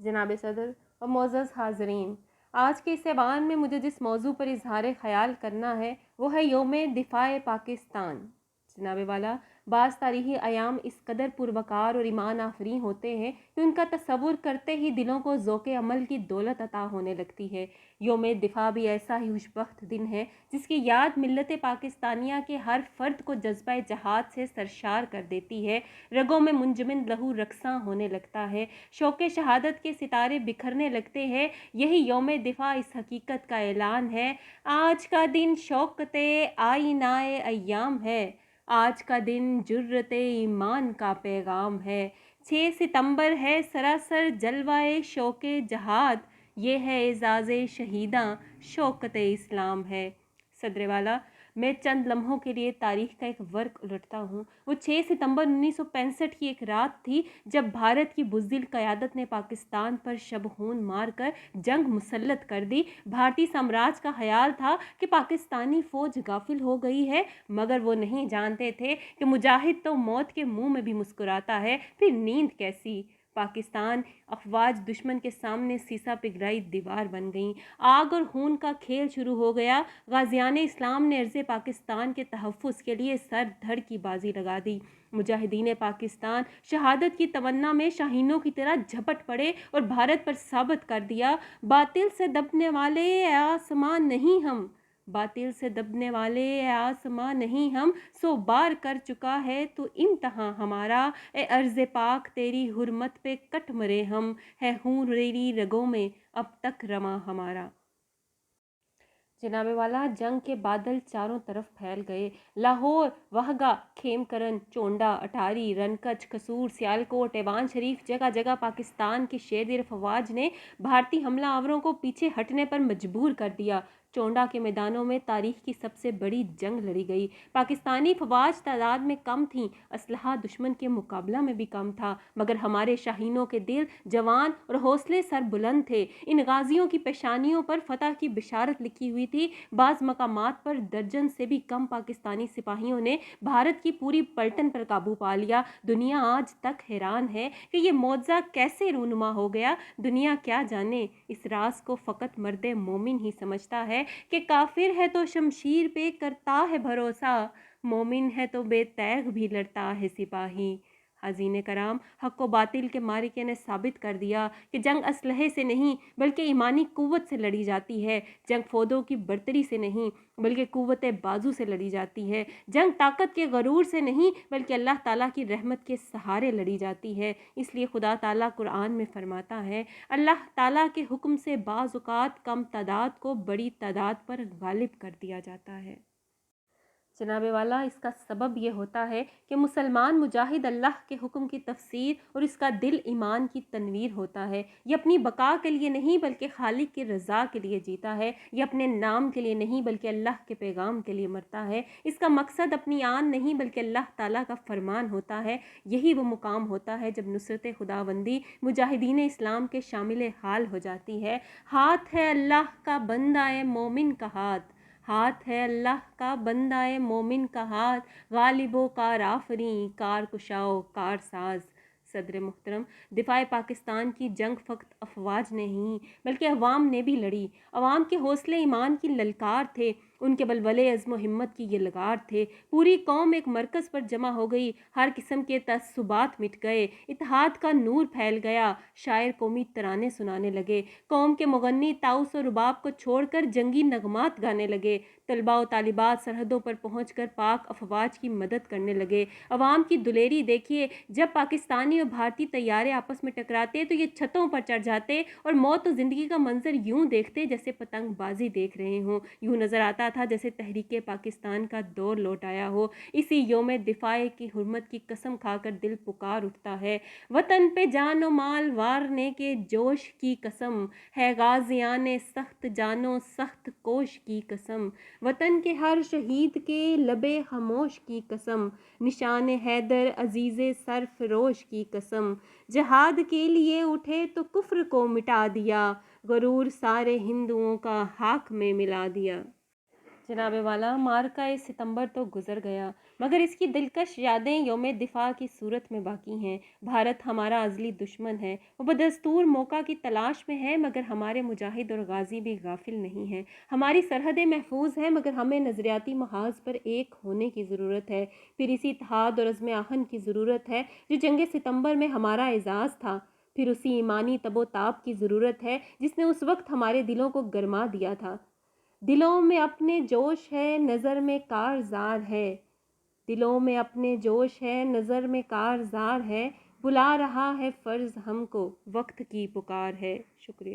جناب صدر اور معزز حاضرین، آج کے اس ایوان میں مجھے جس موضوع پر اظہار خیال کرنا ہے وہ ہے یوم دفاع پاکستان۔ جناب والا، بعض تاریخی ایام اس قدر پروقار اور ایمان آفرین ہوتے ہیں کہ ان کا تصور کرتے ہی دلوں کو ذوق عمل کی دولت عطا ہونے لگتی ہے۔ یوم دفاع بھی ایسا ہی خوشبخت دن ہے جس کی یاد ملت پاکستانیہ کے ہر فرد کو جذبہ جہاد سے سرشار کر دیتی ہے، رگوں میں منجمد لہو رقصاں ہونے لگتا ہے، شوق شہادت کے ستارے بکھرنے لگتے ہیں۔ یہی یوم دفاع اس حقیقت کا اعلان ہے، آج کا دن شوکت آئینہ ایام ہے، آج کا دن جرت ایمان کا پیغام ہے۔ 6 ستمبر ہے سراسر جلوہ شوق جہاد، یہ ہے اعزاز شہیداں شوکت اسلام ہے۔ صدر والا، میں چند لمحوں کے لیے تاریخ کا ایک ورق الٹتا ہوں۔ وہ 6 ستمبر 1965 کی ایک رات تھی جب بھارت کی بزدل قیادت نے پاکستان پر شب خون مار کر جنگ مسلط کر دی۔ بھارتی سامراج کا خیال تھا کہ پاکستانی فوج غافل ہو گئی ہے، مگر وہ نہیں جانتے تھے کہ مجاہد تو موت کے منہ میں بھی مسکراتا ہے، پھر نیند کیسی۔ پاکستان افواج دشمن کے سامنے سیسا پگھلائی دیوار بن گئیں، آگ اور خون کا کھیل شروع ہو گیا۔ غازیان اسلام نے عرض پاکستان کے تحفظ کے لیے سر دھڑ کی بازی لگا دی۔ مجاہدین پاکستان شہادت کی تمنا میں شاہینوں کی طرح جھپٹ پڑے اور بھارت پر ثابت کر دیا، باطل سے دبنے والے اے آسمان نہیں ہم، باطل سے دبنے والے اے آسمان نہیں ہم، 100 بار کر چکا ہے تو امتحاں ہمارا، اے ارض پاک تیری حرمت پہ کٹ مرے ہم، ہے خون تیری رگوں میں اب تک رواں ہمارا۔ جناب والا، جنگ کے بادل چاروں طرف پھیل گئے۔ لاہور، وہگا، کھیمکرن، چونڈا، اٹاری، رنکچ، قصور، سیالکوٹ، ایوان شریف، جگہ جگہ پاکستان کی شیر دل افواج نے بھارتی حملہ آوروں کو پیچھے ہٹنے پر مجبور کر دیا۔ چونڈا کے میدانوں میں تاریخ کی سب سے بڑی جنگ لڑی گئی۔ پاکستانی فوج تعداد میں کم تھیں، اسلحہ دشمن کے مقابلہ میں بھی کم تھا، مگر ہمارے شاہینوں کے دل جوان اور حوصلے سر بلند تھے۔ ان غازیوں کی پیشانیوں پر فتح کی بشارت لکھی ہوئی تھی۔ بعض مقامات پر درجن سے بھی کم پاکستانی سپاہیوں نے بھارت کی پوری پلٹن پر قابو پا لیا۔ دنیا آج تک حیران ہے کہ یہ معجزہ کیسے رونما ہو گیا۔ دنیا کیا جانے، اس راز کو فقط مرد مومن ہی سمجھتا ہے کہ کافر ہے تو شمشیر پہ کرتا ہے بھروسہ، مومن ہے تو بے تیغ بھی لڑتا ہے سپاہی۔ حاضرین کرام، حق و باطل کے معرکے نے ثابت کر دیا کہ جنگ اسلحے سے نہیں بلکہ ایمانی قوت سے لڑی جاتی ہے، جنگ فودوں کی برتری سے نہیں بلکہ قوت بازو سے لڑی جاتی ہے، جنگ طاقت کے غرور سے نہیں بلکہ اللہ تعالیٰ کی رحمت کے سہارے لڑی جاتی ہے۔ اس لیے خدا تعالیٰ قرآن میں فرماتا ہے، اللہ تعالیٰ کے حکم سے بعض اوقات کم تعداد کو بڑی تعداد پر غالب کر دیا جاتا ہے۔ جناب والا، اس کا سبب یہ ہوتا ہے کہ مسلمان مجاہد اللہ کے حکم کی تفسیر اور اس کا دل ایمان کی تنویر ہوتا ہے۔ یہ اپنی بقا کے لیے نہیں بلکہ خالق کی رضا کے لیے جیتا ہے، یہ اپنے نام کے لیے نہیں بلکہ اللہ کے پیغام کے لیے مرتا ہے۔ اس کا مقصد اپنی آن نہیں بلکہ اللہ تعالیٰ کا فرمان ہوتا ہے۔ یہی وہ مقام ہوتا ہے جب نصرت خداوندی مجاہدین اسلام کے شامل حال ہو جاتی ہے۔ ہاتھ ہے اللہ کا بندہ مومن کا ہاتھ، ہاتھ ہے اللہ کا بندہ مومن کا ہاتھ، غالب و کار آفریں، کار کشاؤ کار ساز۔ صدر محترم، دفاع پاکستان کی جنگ فقط افواج نے نہیں بلکہ عوام نے بھی لڑی۔ عوام کے حوصلے ایمان کی للکار تھے، ان کے بلبلے عزم و ہمت کی یہ لگار تھے۔ پوری قوم ایک مرکز پر جمع ہو گئی، ہر قسم کے تعصبات مٹ گئے، اتحاد کا نور پھیل گیا، شاعر قومی ترانے سنانے لگے، قوم کے مغنی طاؤس و رباب کو چھوڑ کر جنگی نغمات گانے لگے، طلباء و طالبات سرحدوں پر پہنچ کر پاک افواج کی مدد کرنے لگے۔ عوام کی دلیری دیکھیے، جب پاکستانی اور بھارتی طیارے آپس میں ٹکراتے تو یہ چھتوں پر چڑھ جاتے اور موت و زندگی کا منظر یوں دیکھتے جیسے پتنگ بازی دیکھ رہے ہوں، یوں نظر آتا تھا جیسے تحریک پاکستان کا دور لوٹ آیا ہو۔ اسی یوم دفاع کی حرمت کی قسم کھا کر دل پکار اٹھتا ہے، وطن پہ جان و مال وارنے کے جوش کی قسم، ہے غازیان سخت جانوں سخت کوش کی قسم، وطن کے ہر شہید کے لبے خاموش کی قسم، نشان حیدر عزیز سرفروش کی قسم، جہاد کے لیے اٹھے تو کفر کو مٹا دیا، غرور سارے ہندوؤں کا خاک میں ملا دیا۔ جناب والا، مارکہ ستمبر تو گزر گیا، مگر اس کی دلکش یادیں یوم دفاع کی صورت میں باقی ہیں۔ بھارت ہمارا ازلی دشمن ہے، وہ بدستور موقع کی تلاش میں ہے، مگر ہمارے مجاہد اور غازی بھی غافل نہیں ہیں۔ ہماری سرحدیں محفوظ ہیں، مگر ہمیں نظریاتی محاذ پر ایک ہونے کی ضرورت ہے، پھر اسی اتحاد اور عزم آہن کی ضرورت ہے جو جنگ ستمبر میں ہمارا اعزاز تھا، پھر اسی ایمانی تب و تاب کی ضرورت ہے جس نے اس وقت ہمارے دلوں کو گرما دیا تھا۔ دلوں میں اپنے جوش ہے، نظر میں کارزار ہے، دلوں میں اپنے جوش ہے، نظر میں کارزار ہے، بلا رہا ہے فرض ہم کو، وقت کی پکار ہے۔ شکریہ۔